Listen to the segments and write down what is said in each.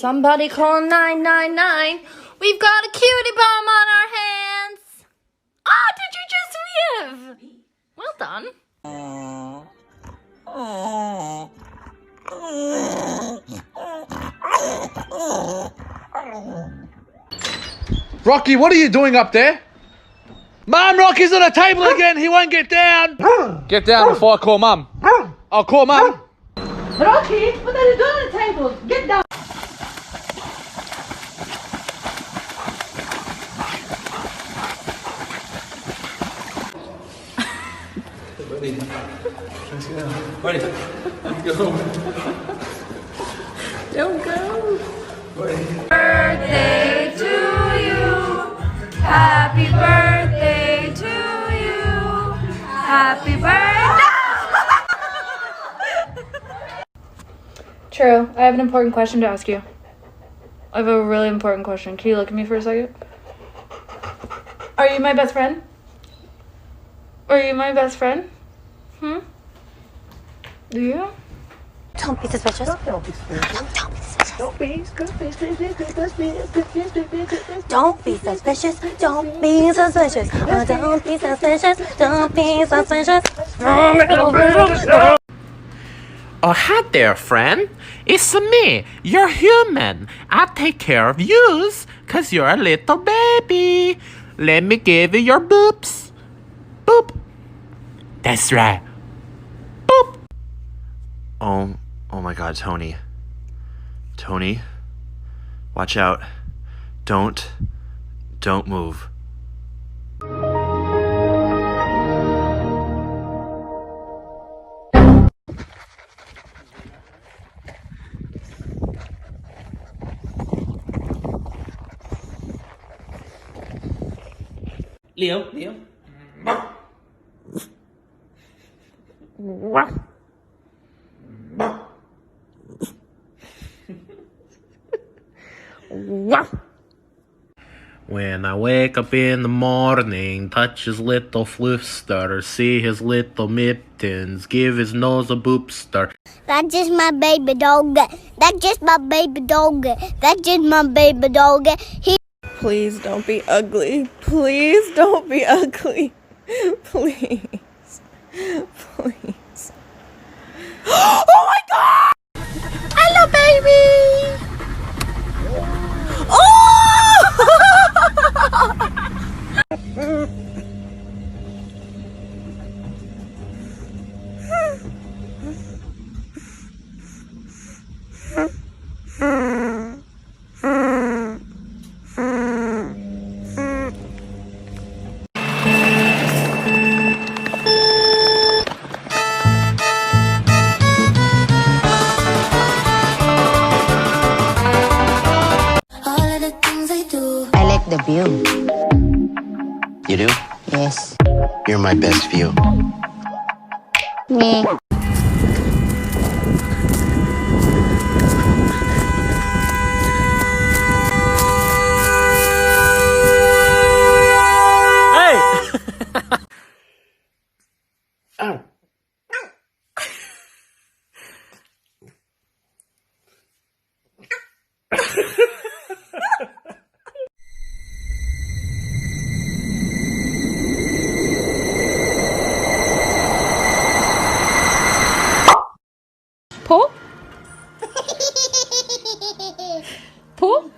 Somebody call 999. We've got a cutie bomb on our hands. Oh, did you just live? Well done. Rocky, what are you doing up there? Mom, Rocky's on the table again. He won't get down. Get down before I call Mum. I'll call Mum. Rocky, what are you doing on the table? Get down. Ready? Let's go. Don't go. Birthday to you. Happy birthday to you. Happy birthday. True. I have an important question to ask you. I have a really important question. Can you look at me for a second? Are you my best friend? Are you my best friend? Do you? Don't be suspicious. Don't be suspicious. Don't be suspicious. Don't be suspicious. Don't be suspicious. Don't be suspicious. Don't be suspicious. Oh, hi there, friend. It's me, your human. I take care of yous, 'cause you're a little baby. Let me give you your boops. Boop. That's right. Boop. Oh my God, Tony. Tony, watch out. Don't move. Leo. When I wake up in the morning, touch his little fluster, see his little mittens, give his nose a boopster. That's just my baby dog. That's just my baby dog. That's just my baby dog. Please don't be ugly. Please don't be ugly. Please. Please. Oh my God! Hello, baby! Oh! I like the view. You do? Yes. You're my best view. Me. Hey! Oh. Paul? Paul?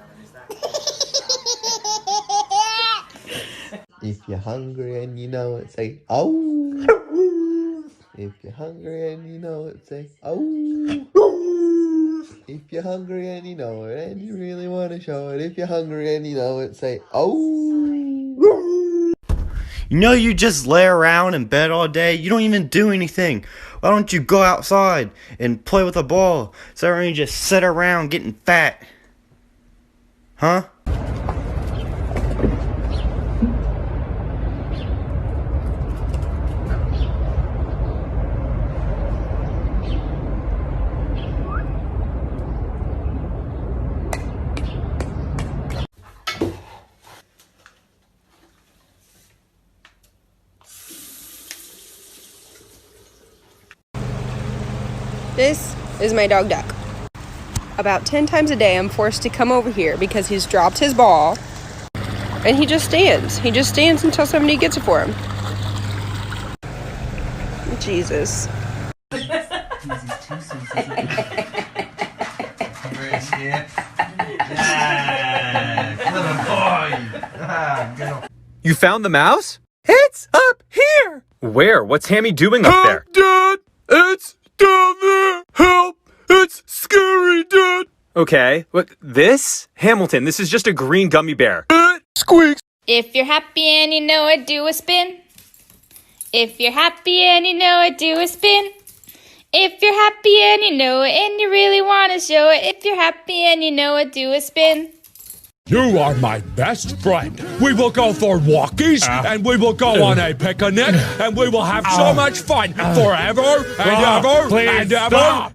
If you're hungry and you know it, say, oh. If you're hungry and you know it, say, oh. If you're hungry and you know it and you really want to show it, if you're hungry and you know it, say, oh. You know you just lay around in bed all day, you don't even do anything. Why don't you go outside and play with a ball instead of you just sit around getting fat? Huh? This is my dog Duck. about 10 times a day, I'm forced to come over here because he's dropped his ball. And he just stands. He just stands until somebody gets it for him. Jesus. You found the mouse? It's up here! Where? What's Hammy doing up there? Dad! It's down there! Help! It's scary, Dad! Okay, what, this? Hamilton, this is just a green gummy bear. Squeaks! If you're happy and you know it, do a spin. If you're happy and you know it, do a spin. If you're happy and you know it and you really want to show it. If you're happy and you know it, do a spin. You are my best friend. We will go for walkies, and we will go on a picnic, and we will have so much fun forever and ever and ever. Stop.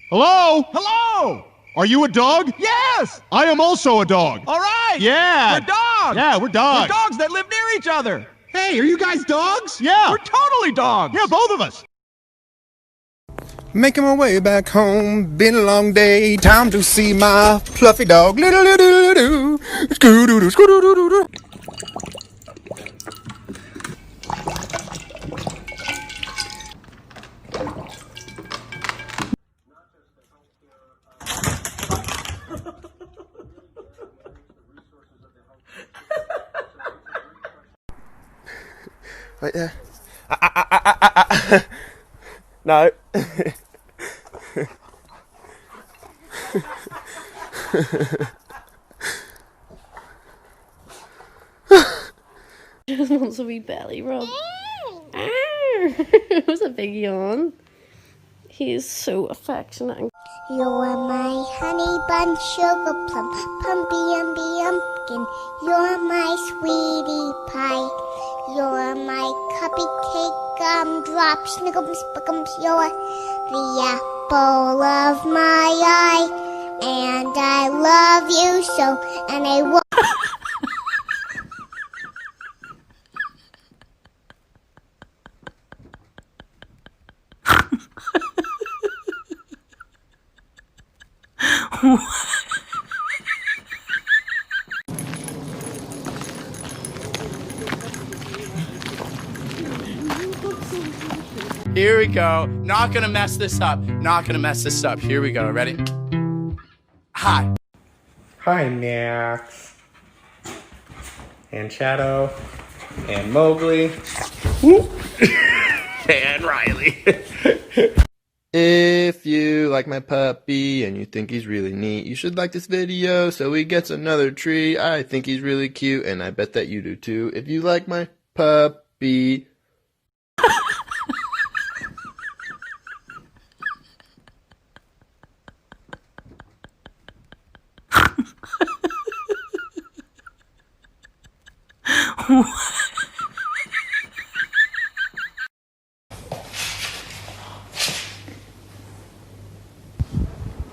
Hello? Hello! Are you a dog? Yes! I am also a dog. All right! Yeah! We're dogs! Yeah, we're dogs. We're dogs that live near each other. Hey, are you guys dogs? Yeah. We're totally dogs. Yeah, both of us. Making my way back home, been a long day, time to see my fluffy dog. Right there. No. Just wants to be belly rub. It was a big yawn. He is so affectionate. You're my honey bun, sugar plum, pumpy umby umpkin. You're my sweetie pie. You're my cupcake, gumdrop, snickums, spickums. You're the apple of my eye, and I love you so, and I will. Here we go. Not gonna mess this up. Not gonna mess this up. Here we go. Ready? Hi. Hi, Max. And Shadow. And Mowgli. And Riley. If you like my puppy and you think he's really neat, you should like this video so he gets another treat. I think he's really cute, and I bet that you do too. If you like my puppy...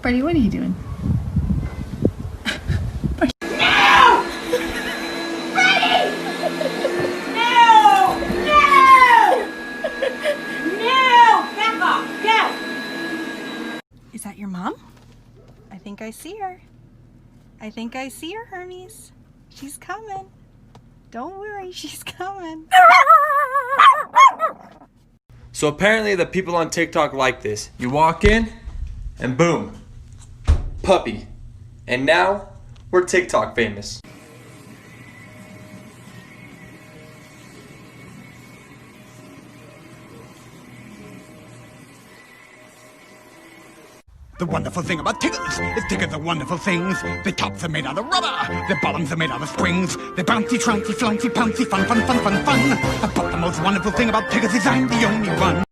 Freddie, what are you doing? Is that your mom? I think I see her. I think I see her, Hermes. She's coming. Don't worry, she's coming. So apparently the people on TikTok like this. You walk in, and boom, puppy. And now, we're TikTok famous. The wonderful thing about tickles is tickles are wonderful things. The tops are made out of rubber, the bottoms are made out of springs. They're bouncy, trouncy, flouncy, pouncy, fun, fun, fun, fun, fun. But the most wonderful thing about tickles is I'm the only one.